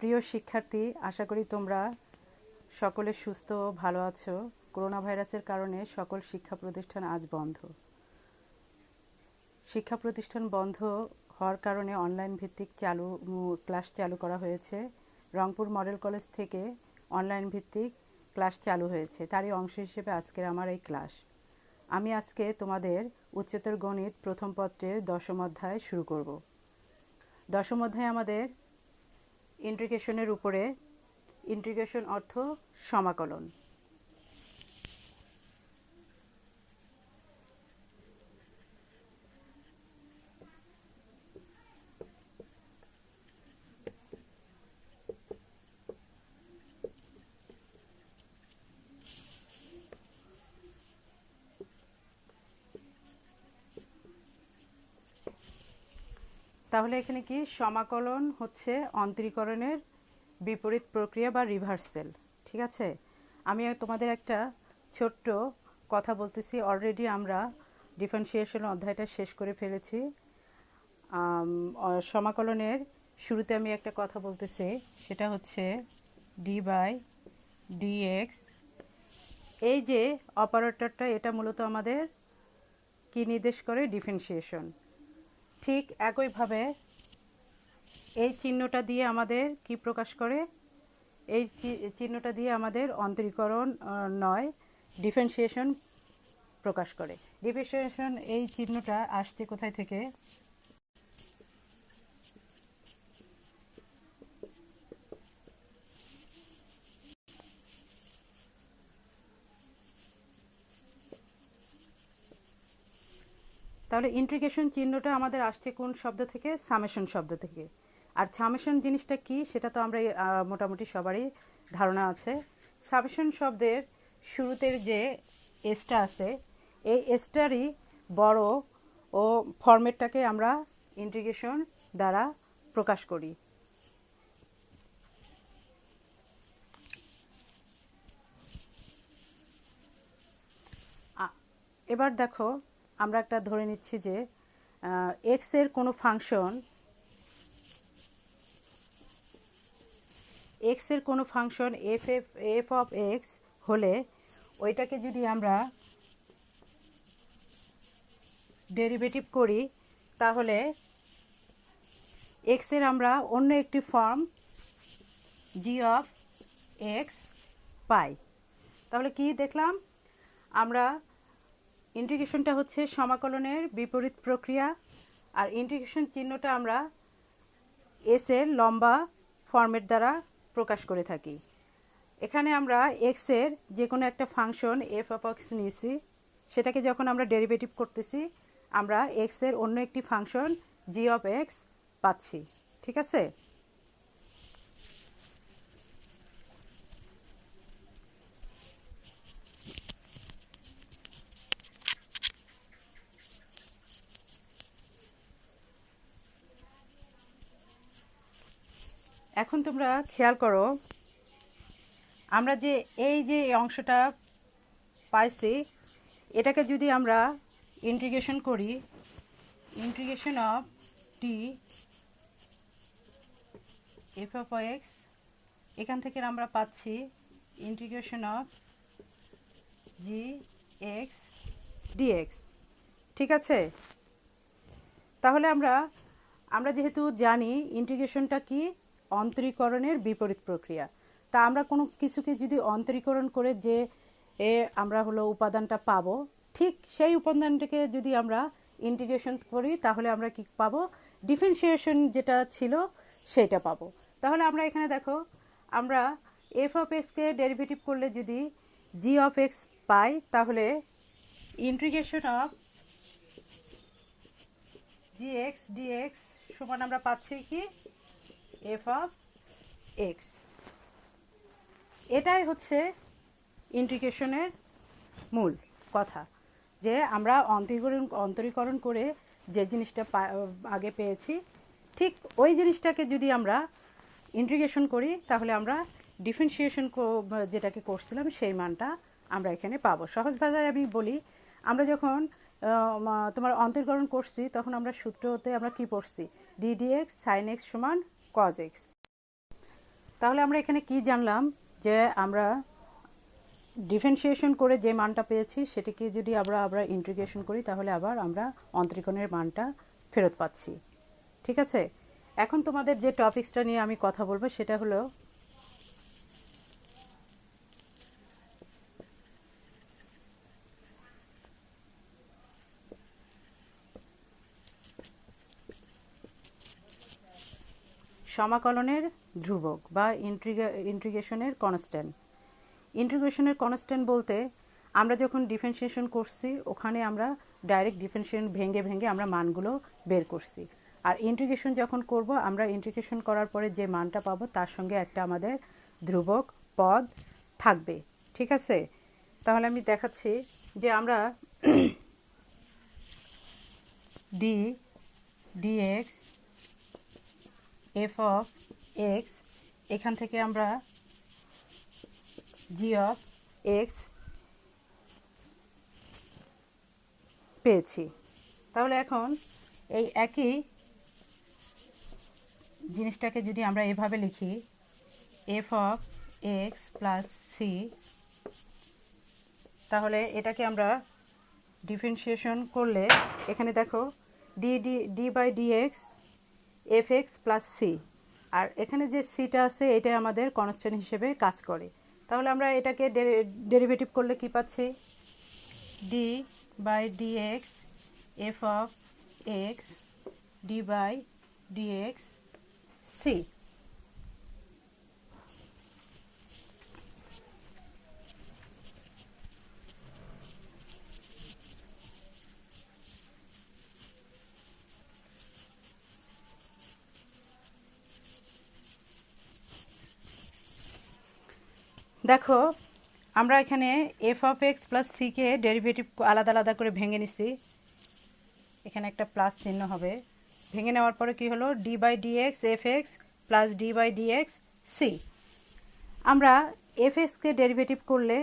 প্রিয় শিক্ষার্থী, আশা করি তোমরা সকলে সুস্থ ও ভালো আছো। করোনা ভাইরাসের কারণে সকল শিক্ষা প্রতিষ্ঠান আজ বন্ধ। শিক্ষা প্রতিষ্ঠান বন্ধ হওয়ার কারণে অনলাইন ভিত্তিক ক্লাস চালু করা হয়েছে। রংপুর মডেল কলেজ থেকে অনলাইন ভিত্তিক ক্লাস চালু হয়েছে, তারই অংশ হিসেবে আজকের আমার এই ক্লাস। আমি আজকে তোমাদের উচ্চতর গণিত প্রথম পত্রের 10ম অধ্যায় শুরু করব। 10ম অধ্যায়ে আমাদের ইন্টিগ্রেশনের উপরে, ইন্টিগ্রেশন অর্থ সমাকলন। তাহলে এখানে কি সমাকলন হচ্ছে অন্তরীকরণের বিপরীত প্রক্রিয়া বা রিভার্সেল। ঠিক আছে, আমি তোমাদের একটা ছোট্ট কথা বলতেছি। অলরেডি আমরা ডিফারেন্সিয়েশন অধ্যায়টা শেষ করে ফেলেছি। সমাকলনের শুরুতে আমি একটা কথা বলতেছি, সেটা হচ্ছে ডি বাই ডিএক্স। এই যে অপারেটরটা, এটা মূলত আমাদের কি নির্দেশ করে? ডিফারেন্সিয়েশন। ঠিক একইভাবে এই চিহ্নটা দিয়ে আমাদের কি প্রকাশ করে? এই চিহ্নটা দিয়ে আমাদের অন্তরীকরণ নয়, ডিফারেন্সিয়েশন প্রকাশ করে। ডিফারেন্সিয়েশন এই চিহ্নটা আসছে কোথায় থেকে? তাহলে ইন্টিগ্রেশন চিহ্নটা আমাদের আসছে কোন শব্দ থেকে? সামেশন শব্দ থেকে। আর সামেশন জিনিসটা কি সেটা তো আমরা মোটামুটি সবারই ধারণা আছে। সামেশন শব্দের শুরুতের যে এসটা আছে, এই এসটারই বড় ও ফরম্যাটটাকে আমরা ইন্টিগ্রেশন দ্বারা প্রকাশ করি। এবার দেখো, আমরা একটা ধরে নিচ্ছি যে এক্স এর কোনো ফাংশন, এক্স এর কোনো ফাংশন এফ অফ এক্স হলে ওইটাকে যদি আমরা ডেরিভেটিভ করি, তাহলে এক্স এর আমরা অন্য একটি ফর্ম জি অফ এক্স পাই। তাহলে কি দেখলাম আমরা? ইন্টিগ্রেশনটা হচ্ছে সমাকলনের বিপরীত প্রক্রিয়া, আর ইন্টিগ্রেশন চিহ্নটা আমরা এস এর লম্বা ফর্মেট দ্বারা প্রকাশ করে থাকি। এখানে আমরা এক্স এর যে কোনো একটা ফাংশন এফ অফ এক্স নিয়েছি, সেটাকে যখন আমরা ডেরিভেটিভ করতেছি, আমরা এক্স এর অন্য একটি ফাংশন জি অফ এক্স পাচ্ছি। ঠিক আছে, এখন তোমরা খেয়াল করো, আমরা যে এই যে অংশটা পাইছি, এটাকে যদি আমরা ইন্টিগ্রেশন করি, integration of t f of x, এখান থেকে আমরা পাচ্ছি integration of g x dx. ঠিক আছে, তাহলে আমরা যেহেতু জানি ইন্টিগ্রেশনটা কি, অন্তরীকরণের বিপরীত প্রক্রিয়া, তা আমরা কোনো কিছুকে যদি অন্তরীকরণ করে যে আমরা হলো উপাদানটা পাবো, ঠিক সেই উপাদানটাকে যদি আমরা ইন্টিগ্রেশন করি, তাহলে আমরা কি পাবো? ডিফারেন্সিয়েশন যেটা ছিল সেটা পাবো। তাহলে আমরা এখানে দেখো, আমরা এফ অফ এক্সকে ডেরিভেটিভ করলে যদি জি অফ এক্স পাই, তাহলে integration of g x dx সমান আমরা পাচ্ছি কি? F of x. এটাই হচ্ছে ইন্টিগ্রেশনের মূল কথা, যে আমরা অন্তরীকরণ করে যে জিনিসটা আগে পেয়েছি, ঠিক ওই জিনিসটাকে যদি আমরা ইন্টিগ্রেশন করি, তাহলে আমরা ডিফারেন্সিয়েশন যেটাকে করছিলাম সেই মানটা আমরা এখানে পাবো। সহজ ভাষায় আমি বলি, আমরা যখন তোমার অন্তরীকরণ করছি, তখন আমরা সূত্রতে আমরা কি পড়ছি? D d x sine x সমান কজ এক্স। তাহলে আমরা এখানে কি জানলাম, যে আমরা ডিফারেন্সিয়েশন করে যে মানটা পেয়েছি সেটিকে যদি আমরা ইন্টিগ্রেশন করি তাহলে আবার আমরা অন্তরীকরণের মানটা ফেরত পাচ্ছি। ঠিক আছে, এখন তোমাদের যে টপিক্সটা নিয়ে আমি কথা বলবো সেটা হলো সমাকলনের ধ্রুবক বা ইন্টিগ্রেশনের কনস্ট্যান্ট। ইন্টিগ্রেশনের কনস্ট্যান্ট বলতে আমরা যখন ডিফারেন্সিয়েশন করছি ওখানে আমরা ডাইরেক্ট ডিফারেন্সিয়েশন ভেঙে ভেঙে আমরা মানগুলো বের করছি, আর ইন্টিগ্রেশন যখন করব আমরা ইন্টিগ্রেশন করার পরে যে মানটা পাবো তার সঙ্গে একটা আমাদের ধ্রুবক পদ থাকবে। ঠিক আছে, তাহলে আমি দেখাচ্ছি যে আমরা d dx F of x, এখান থেকে আমরা জি অফ এক্স পেয়েছি। তাহলে এখন এই একই জিনিসটাকে যদি আমরা এভাবে লিখি, F of X plus C, তাহলে এটাকে আমরা ডিফারেন্সিয়েশন করলে এখানে দেখো D by dx F x plus C, আর এখানে যে সিটা আছে এটাই আমাদের কনস্ট্যান্ট হিসেবে কাজ করে। তাহলে আমরা এটাকে ডেরিভেটিভ করলে কি পাচ্ছি, D by dx F of X D by dx C. দেখো আমরা এখানে এফ অফ এক্স প্লাস সিকে ডেরিভেটিভ আলাদা আলাদা করে ভেঙে নিছি, এখানে একটা প্লাস চিহ্ন হবে। ভেঙে নেওয়ার পরে কি হলো, d by dx F x plus d by dx c. আমরা এফ এক্সকে ডেরিভেটিভ করলে,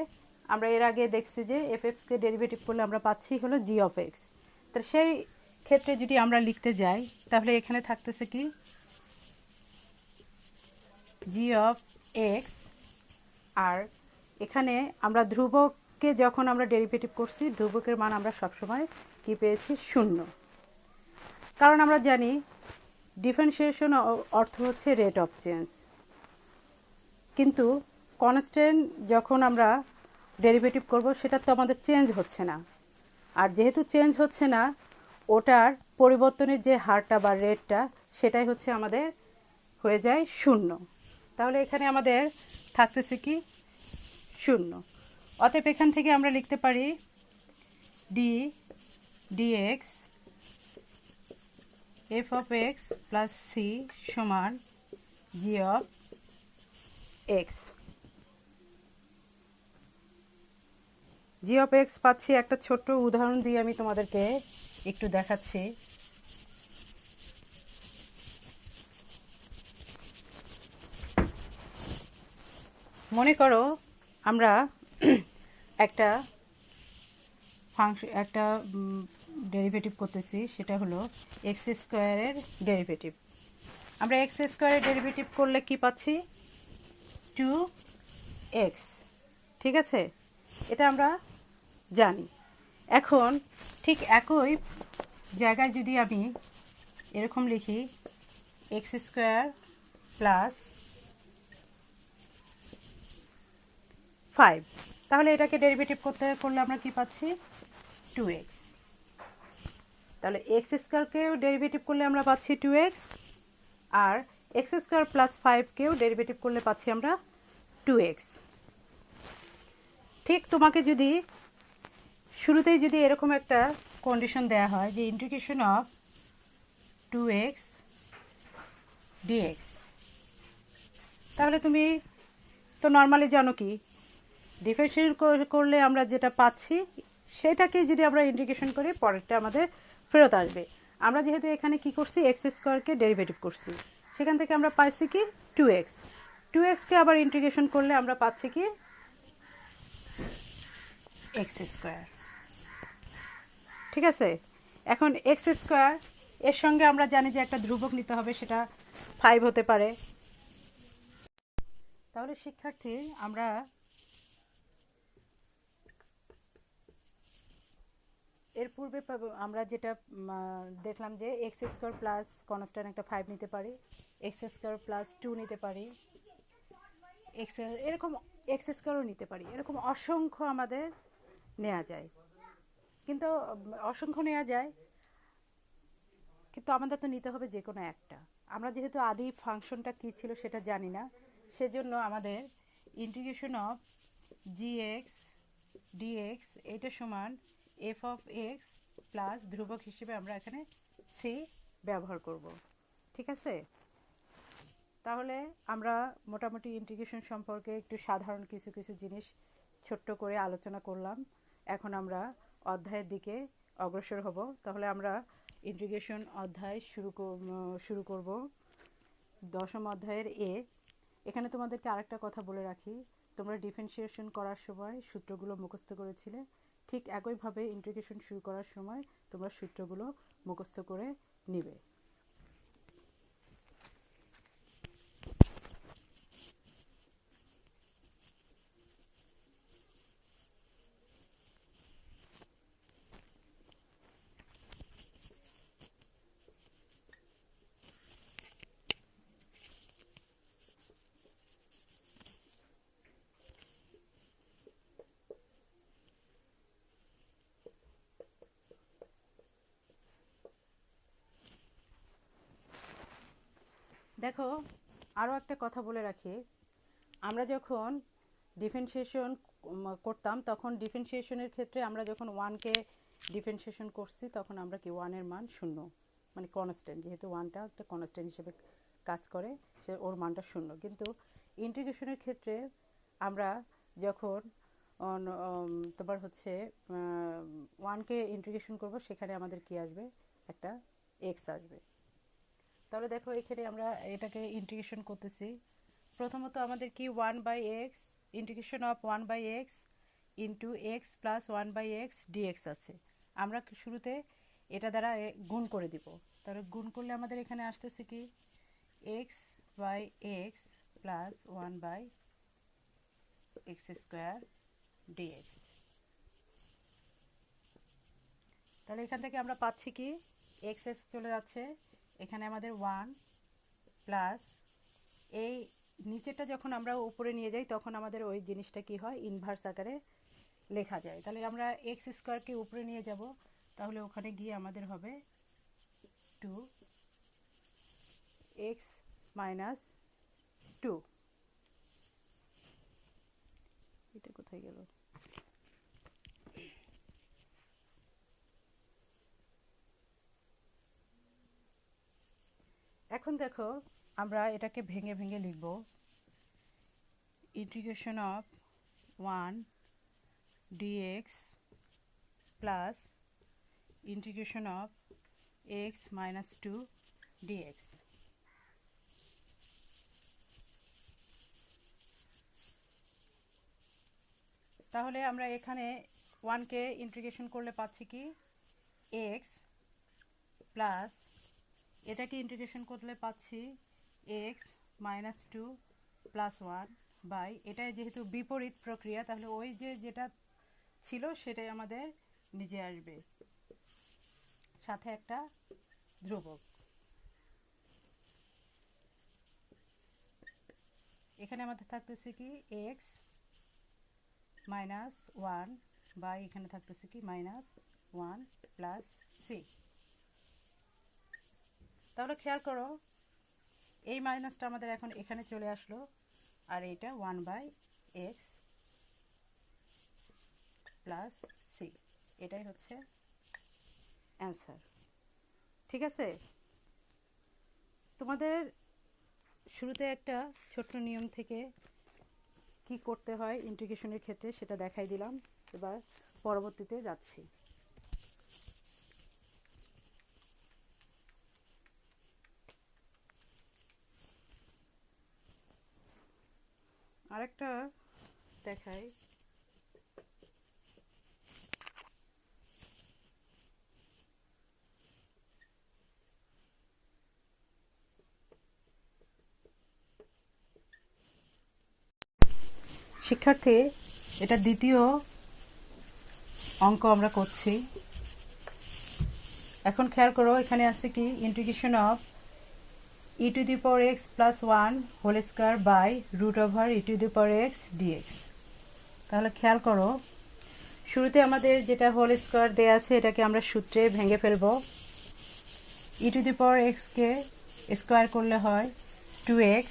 আমরা এর আগে দেখছি যে এফ এক্সকে ডেরিভেটিভ করলে আমরা পাচ্ছি হলো জি অফ এক্স। তো সেই ক্ষেত্রে যদি আমরা লিখতে যাই তাহলে এখানে থাকতেছে কি, জি অফ এক্স, আর এখানে আমরা ধ্রুবককে যখন আমরা ডেরিভেটিভ করছি ধ্রুবকের মান আমরা সবসময় কি পেয়েছি, শূন্য। কারণ আমরা জানি ডিফারেন্সিয়েশন অর্থ হচ্ছে রেট অফ চেঞ্জ, কিন্তু কনস্ট্যান্ট যখন আমরা ডেরিভেটিভ করব সেটা তো আমাদের চেঞ্জ হচ্ছে না, আর যেহেতু চেঞ্জ হচ্ছে না ওটার পরিবর্তনের যে হারটা বা রেটটা সেটাই হচ্ছে আমাদের হয়ে যায় শূন্য। তাহলে এখানে আমাদের থাকতেছে কি, শূন্য। অতএব এখান থেকে আমরা লিখতে পারি D dx F of X plus C সমান G of X. G of X পাচ্ছি, একটা ছোট্ট উদাহরণ দিয়ে আমি তোমাদেরকে একটু দেখাচ্ছি। মনে করো আমরা একটা একটা ডেরিভেটিভ করতেছি, সেটা হলো এক্স স্কোয়ারের ডেরিভেটিভ। আমরা এক্স স্কোয়ারের ডেরিভেটিভ করলে কি পাচ্ছি, 2x। ঠিক আছে, এটা আমরা জানি। এখন ঠিক একই জায়গায় যদি আমি এরকম লিখি এক্স স্কোয়ার প্লাস 5, তাহলে এটাকে ডেরিভেটিভ করলে আমরা কি পাচ্ছি, 2x। তাহলে এক্স স্কোয়ারকেও ডেরিভেটিভ করলে আমরা পাচ্ছি 2x, আর এক্স স্কোয়ার প্লাস 5কেও ডেরিভেটিভ করলে পাচ্ছি আমরা 2x। ঠিক তোমাকে যদি শুরুতেই যদি এরকম একটা কন্ডিশন দেয়া হয় যে ইন্টিগ্রেশন অফ 2x dx, তাহলে তুমি তো নর্মালি জানো কি ডিফারেন্সিয়েট করলে আমরা যেটা পাচ্ছি সেটাকে যদি আমরা ইন্টিগ্রেশন করি পরেরটা আমাদের ফেরত আসবে। আমরা যেহেতু এখানে কি করছি, এক্স স্কোয়ারকে ডেরিভেটিভ করছি, সেখান থেকে আমরা পাইছি কি 2x। 2xকে আবার ইন্টিগ্রেশন করলে আমরা পাচ্ছি কি এক্স স্কোয়ার। ঠিক আছে, এখন এক্স স্কোয়ার এর সঙ্গে আমরা জানি যে একটা ধ্রুবক নিতে হবে, সেটা 5 হতে পারে। তাহলে শিক্ষার্থী, আমরা এর পূর্বে আমরা যেটা দেখলাম যে এক্স স্কোয়ার প্লাস কনস্ট্যান্ট একটা 5 নিতে পারি, এক্স স্কোয়ার প্লাস 2 নিতে পারি, এরকম এক্স স্কোয়ারও নিতে পারি, এরকম অসংখ্য আমাদের নেওয়া যায়। কিন্তু অসংখ্য নেওয়া যায়, কিন্তু আমাদের তো নিতে হবে যে কোনো একটা। আমরা যেহেতু আদি ফাংশনটা কী ছিল সেটা জানি না, সেজন্য আমাদের integration of g x dx এটা সমান এফ অফ এক্স প্লাস ধ্রুবক হিসেবে আমরা এখানে সি ব্যবহার করব। ঠিক আছে? তাহলে আমরা মোটামুটি ইন্টিগ্রেশন সম্পর্কে একটু সাধারণ কিছু কিছু জিনিস ছোট্ট করে আলোচনা করলাম। এখন আমরা অধ্যায়ের দিকে অগ্রসর হব। তাহলে আমরা ইন্টিগ্রেশন অধ্যায় শুরু করব। দশম অধ্যায়ের এখানে তোমাদেরকে আরেকটা কথা বলে রাখি, তোমরা ডিফারেন্সিয়েশন করার সময় সূত্রগুলো মুখস্থ করেছিলে, ঠিক একইভাবে ইন্টিগ্রেশন শুরু করার সময় তোমরা সূত্রগুলো মুখস্থ করে নিবে। দেখো, আরও একটা কথা বলে রাখি, আমরা যখন ডিফারেন্সিয়েশন করতাম তখন ডিফারেন্সিয়েশনের ক্ষেত্রে আমরা যখন ওয়ানকে ডিফারেন্সিয়েশন করছি তখন আমরা কি ওয়ানের মান 0, মানে কনস্ট্যান্ট, যেহেতু ওয়ানটা একটা কনস্ট্যান্ট হিসেবে কাজ করে, সে ওর মানটা 0। কিন্তু ইন্টিগ্রেশনের ক্ষেত্রে আমরা যখন তোমার হচ্ছে ওয়ানকে ইন্টিগ্রেশন করব, সেখানে আমাদের কি আসবে, একটা এক্স আসবে। তাহলে দেখো, এখানে আমরা এটাকে ইন্টিগ্রেশন করতেছি। প্রথমত আমাদের কি 1/x integration of 1/x into x plus 1/x dx আছে। আমরা শুরুতে এটা দ্বারা গুণ করে দিব। তাহলে গুণ করলে আমাদের এখানে আসতেছে কি x/x plus 1/x square dx. তাহলে এখান থেকে আমরা পাচ্ছি কি এক্স চলে যাচ্ছে, এখানে আমাদের 1 প্লাস এই নিচেটা যখন আমরা উপরে নিয়ে যাই তখন আমাদের ওই জিনিসটা কি হয়, ইনভার্স আকারে লেখা যায়। তাহলে আমরা এক্স স্কোয়ারকে উপরে নিয়ে যাব, তাহলে ওখানে গিয়ে আমাদের হবে 2x মাইনাস 2। এটা কোথায় গেল? এখন দেখো, আমরা এটাকে ভেঙে ভেঙে লিখব। Integration of 1 dx plus integration of x minus 2 dx. তাহলে আমরা এখানে 1কে ইন্টিগ্রেশন করলে পাচ্ছি কি এক্স প্লাস এটাকে ইন্টিগ্রেশন করলে পাচ্ছি এক্স মাইনাস 2 প্লাস 1 বাই, এটাই যেহেতু বিপরীত প্রক্রিয়া তাহলে ওই যেটা ছিল সেটাই আমাদের নিচে আসবে, সাথে একটা ধ্রুবক। এখানে আমাদের থাকতেছে কি এক্স মাইনাস 1 বাই, এখানে থাকতেছে কি মাইনাস 1 প্লাস সি। তাহলে খেয়াল করো, এই মাইনাসটা আমাদের এখন এখানে চলে আসলো, আর এইটা 1/x প্লাস সি, এটাই হচ্ছে অ্যান্সার। ঠিক আছে? তোমাদের শুরুতে একটা ছোট্ট নিয়ম থেকে কি করতে হয় ইন্টিগ্রেশনের ক্ষেত্রে সেটা দেখাই দিলাম, এবার পরবর্তীতে যাচ্ছি। আরেকটা দেখাই, শিক্ষার্থী, এটা দ্বিতীয় অঙ্ক আমরা করছি। এখন খেয়াল করো, এখানে আছে কি integration of e to the power x plus 1 whole square by root over e to the power x dx। তাহলে খেয়াল করো, শুরুতে আমাদের যেটা হোল স্কোয়ার দেওয়া আছে এটাকে আমরা সূত্রে ভেঙে ফেলব। e to the power x K square করলে হয় 2x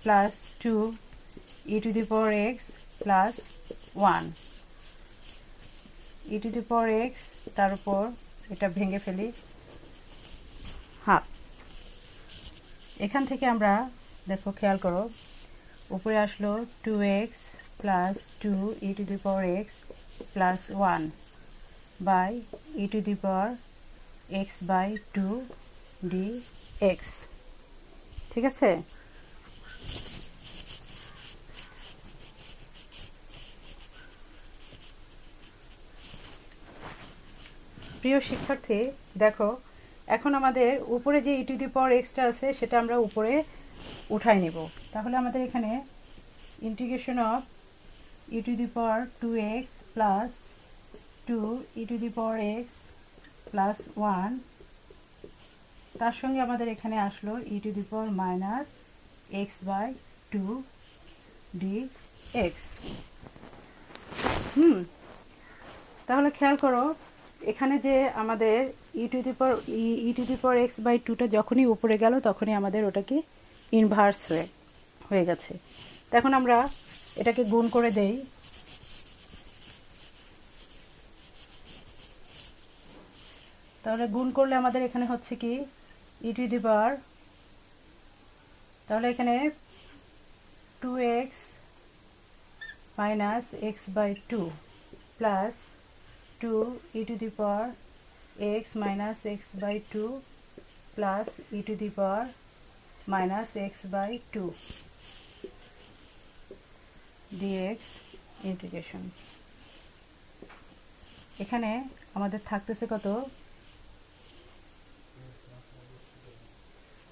plus 2 e to the power x plus 1 e to the power x, তার উপর এটা ভেঙে ফেলি হাফ। এখান থেকে আমরা দেখো, খেয়াল করো, উপরে আসলো 2x plus 2 e to the power x plus 1 by e to the power x by 2 dx। ঠিক আছে? প্রিয় শিক্ষার্থী, দেখো এখন আমাদের উপরে যে e to the power xটা আছে সেটা আমরা উপরে উঠাই নেব। তাহলে আমাদের এখানে integration of e to the power 2x plus 2 e to the power x plus 1, তার সঙ্গে আমাদের এখানে আসলো e to the power minus x by 2 dx। তাহলে খেয়াল করো, এখানে যে আমাদের e to the power x by 2টা যখনই উপরে গেল তখনই আমাদের ওটা কি ইনভার্স হয়ে গেছে। এখন আমরা এটাকে গুণ করে দেই। তাহলে গুণ করলে আমাদের এখানে হচ্ছে কি e to the power, তাহলে এখানে 2x minus x by 2 plus 2 e to the power x minus x by 2 plus e to the power minus x by 2 dx integration. এখানে আমাদের থাকতেছে কত,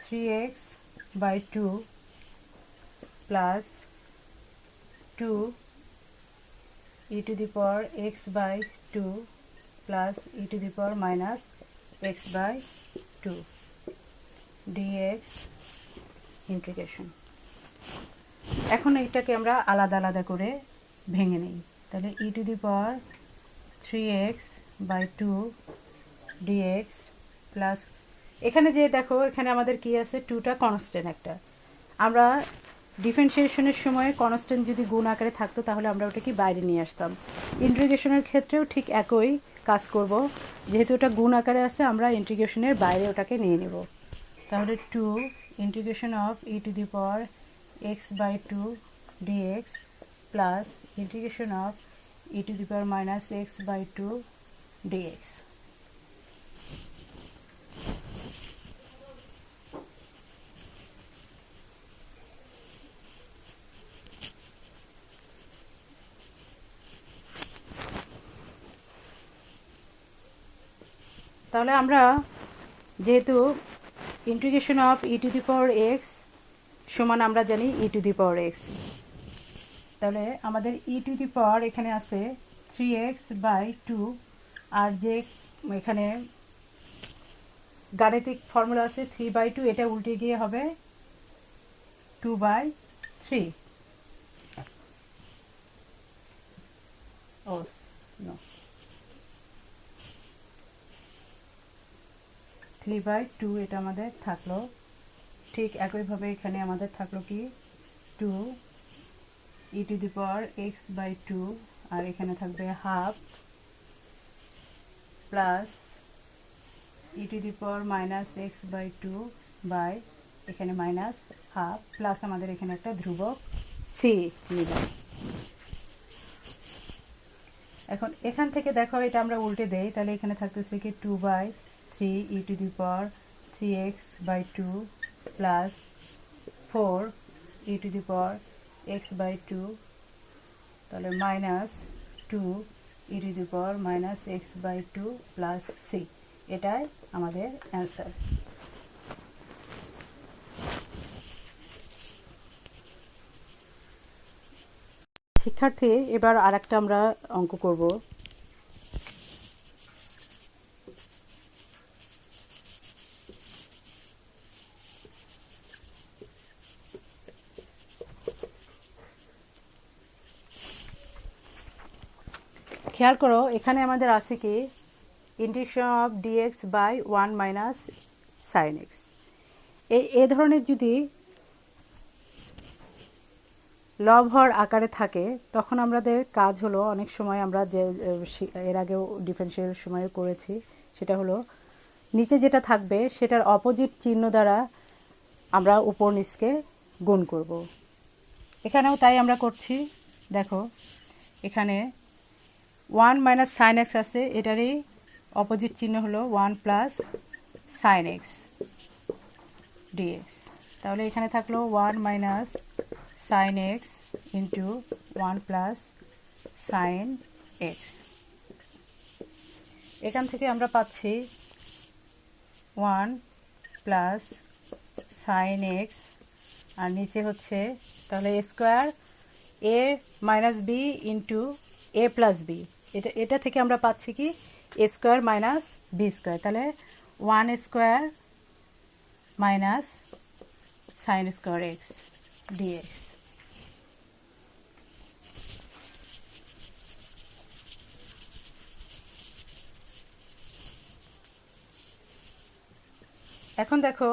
3x by 2 plus 2 e to the power x by 2 plus e to the power minus x by 2 dx integration. এখন এইটাকে আমরা আলাদা আলাদা করে ভেঙে নিই। তাহলে e to the power 3x by 2 dx plus, এখানে যে দেখো এখানে আমাদের কি আছে, 2টা কনস্ট্যান্ট একটা। আমরা ডিফারেন্সিয়েশনের সময় কনস্ট্যান্ট যদি গুণ আকারে থাকতো তাহলে আমরা ওটা কি বাইরে নিয়ে আসতাম। ইন্টিগ্রেশনের ক্ষেত্রেও ঠিক একই কাজ করব, যেহেতু ওটা গুণ আকারে আছে আমরা ইন্টিগ্রেশনের বাইরে ওটাকে নিয়ে নেব। তাহলে 2 integration of e to the power x by 2 dx plus integration of e to the power minus x by 2 dx। তাহলে আমরা যেহেতু integration of e to the power x সমান আমরা জানি e to the power x, তাহলে আমাদের e to the power এখানে আছে 3x বাই 2, আর যে এখানে গাণিতিক ফর্মুলা আছে 3 বাই 2, এটা উল্টে গিয়ে হবে 2 বাই 3। ও নো, 3 বাই 2 এটা আমাদের থাকলো। ঠিক একইভাবে এখানে আমাদের থাকলো কি 2 e to the power x by 2, আর এখানে থাকবে half plus e to the power minus x by 2 by এখানে মাইনাস হাফ প্লাস আমাদের এখানে একটা ধ্রুবক c নিলাম। এখন এখান থেকে দেখো এটা আমরা উল্টে দেই, তাহলে এখানে থাকতেছে কি 2 by 3 e to the power 3x by 2 plus 4 e to the power x by 2, তাহলে minus 2 e to the power minus x by 2 plus c, এটাই আমাদের অ্যান্সার। শিক্ষার্থী, এবার আরেকটা আমরা অঙ্ক করব। খেয়াল করো, এখানে আমাদের আছে কি integration of dx by 1 minus sine x. এই ধরনের যদি লব-হর আকারে থাকে তখন আমাদের কাজ হলো, অনেক সময় আমরা যে এর আগেও ডিফারেনশিয়াল সময় করেছি, সেটা হলো নিচে যেটা থাকবে সেটার অপোজিট চিহ্ন দ্বারা আমরা উপর নিচকে গুণ করব। এখানেও তাই আমরা করছি। দেখো, এখানে 1 মাইনাস সাইন এক্স আছে, এটারই অপোজিট চিহ্ন হলো 1 প্লাস সাইন এক্স ডিএক্স। তাহলে এখানে থাকলো 1 minus sine x into 1 plus sine x. এখান থেকে আমরা পাচ্ছি 1 প্লাস সাইন এক্স, আর নিচে হচ্ছে তাহলে A square A minus B into A plus B. এটা থেকে আমরা পাচ্ছি কি A square minus B square. তাহলে 1 square minus sine square x DX. এখন দেখো,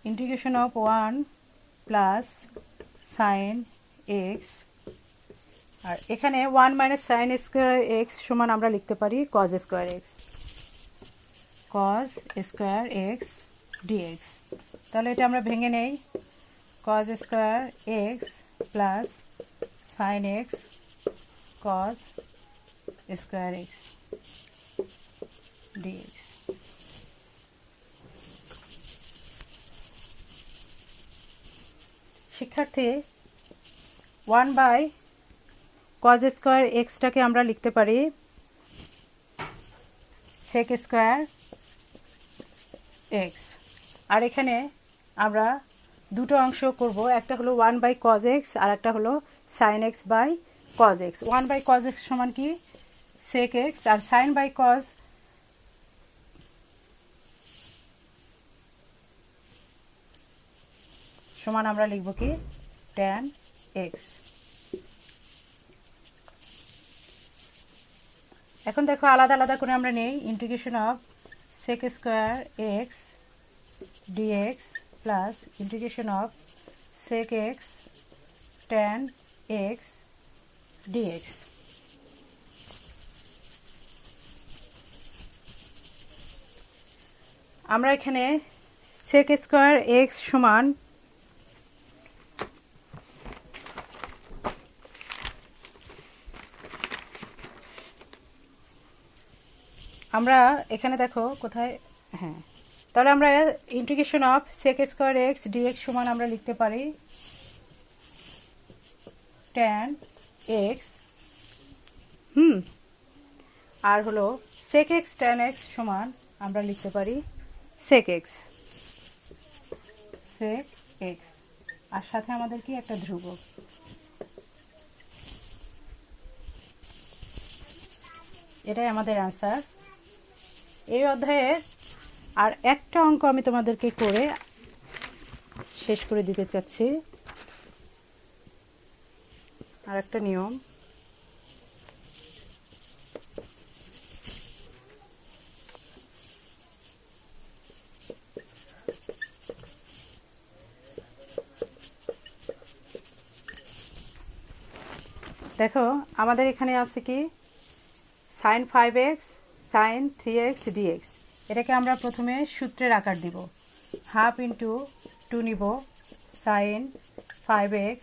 integration of 1 plus sine X, আর এখানে 1 মাইনাস সাইন স্কোয়ার এক্স সমান আমরা লিখতে পারি cos square x, cos square x dx. তাহলে এটা আমরা ভেঙে নেই, cos square x plus sine x cos square x dx. শিক্ষার্থী, 1 বাই কজ স্কোয়ার এক্সটাকে আমরা লিখতে পারি সেক স্কোয়ার এক্স। আর এখানে আমরা দুটো অংশ করব, একটা হলো 1 বাই কজ এক্স আর একটা হলো sine x by cos x. 1 by cos x সমান কি সেক এক্স, আর সাইন বাই কজ সমান আমরা লিখব কি ট্যান এক্স। এখন দেখো, আলাদা আলাদা করে আমরা নেই, integration of sec square x dx plus integration of sec x tan x dx. আমরা এখানে সেক স্কোয়ার এক্স সমান আমরা এখানে দেখো কোথায়, হ্যাঁ, তাহলে আমরা integration of sec square x dx সমান আমরা লিখতে পারি ট্যান এক্স, আর হলো সেক এক্স ট্যান এক্স সমান আমরা লিখতে পারি সেক এক্স, সেক এক্স, আর সাথে আমাদের কি একটা ধ্রুবক। এটাই আমাদের অ্যান্সার। এই অধ্যায়ের আর একটা অঙ্ক আমি তোমাদেরকে করে শেষ করে দিতে চাচ্ছি। আর একটা নিয়ম, দেখো আমাদের এখানে আছে কি sign 5x sine 3x dx। এটাকে আমরা প্রথমে সূত্রের আকার দিব, হাফ ইন্টু 2 নিব sign 5x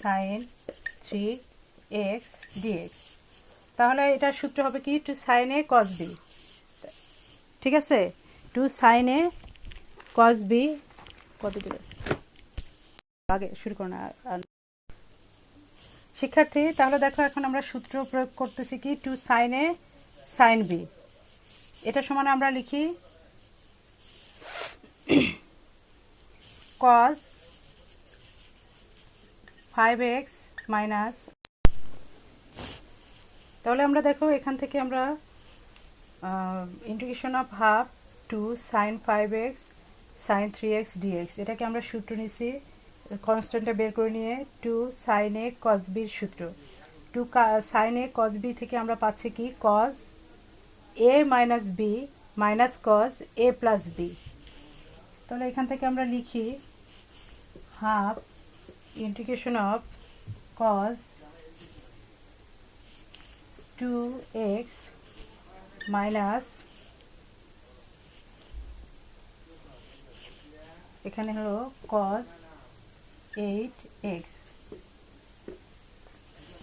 sine 3x dx। তাহলে এটার সূত্র হবে কি 2 সাইন a cos b। ঠিক আছে, 2 সাইন a cos b কত দূর আছে, আগে শুরু করো না। শিক্ষার্থী, তাহলে দেখো এখন আমরা সূত্র প্রয়োগ করতেছি কি 2 সাইন a সাইন b। এটা সমান আমরা লিখি cos 5x মাইনাস তাহলে আমরা দেখো এখান থেকে আমরা integration of half to sine 5x sine 3x dx এটাকে আমরা সূত্র নিছি, কনস্ট্যান্টটা বের করে নিয়ে টু সাইন এ কস বির সূত্র। টু সাইন এ কস বি থেকে আমরা পাচ্ছি কি কস এ মাইনাস বি মাইনাস কস এ প্লাস বি। তাহলে এখান থেকে আমরা লিখি half integration of cos 2x minus এখানে হলো cos 8x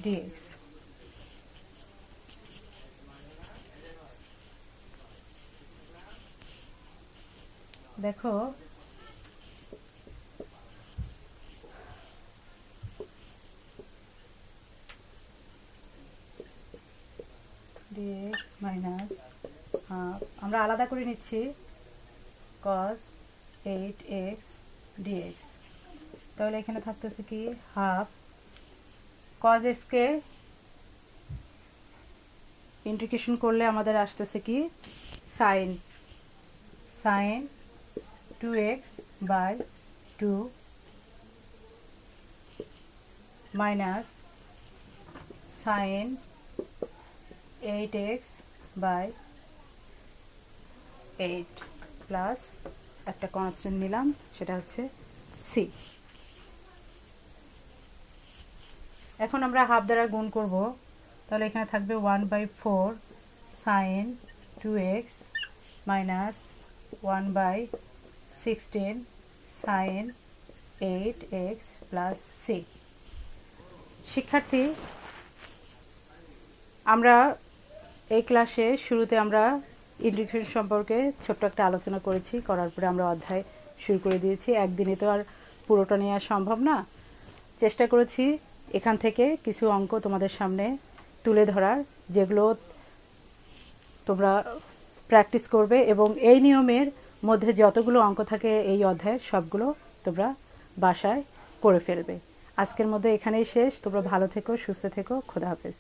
dx। দেখো dx মাইনাস আমরা আলাদা করে নিচ্ছি cos 8x dx। তাহলে এখানে থাকতেছে কি হাফ cos x কে ইন্টিগ্রেশন করলে আমাদের আসতেছে কি sine 2x by 2 minus sine 8x by 8 plus একটা কনস্ট্যান্ট নিলাম সেটা হচ্ছে সি। এখন আমরা হাফ দ্বারা গুণ করব, তাহলে এখানে থাকবে 1/4 sine 2x minus 1/16 sine 8x plus c. শিক্ষার্থী, আমরা এই ক্লাসে শুরুতে আমরা ইন্টিগ্রেশন সম্পর্কে ছোট্ট একটা আলোচনা করেছি, করার পরে আমরা অধ্যায় শুরু করে দিয়েছি। একদিনে তো আর পুরোটা নেওয়া সম্ভব না, চেষ্টা করেছি এখান থেকে কিছু অঙ্ক তোমাদের সামনে তুলে ধরার, যেগুলো তোমরা প্র্যাকটিস করবে এবং এই নিয়মের মধ্যে যতগুলো অঙ্ক থাকে এই অধ্যায়ের সবগুলো তোমরা বাসায় করে ফেলবে। আজকের মধ্যে এখানেই শেষ। তোমরা ভালো থেকো, সুস্থ থেকো, খোদা হাফেজ।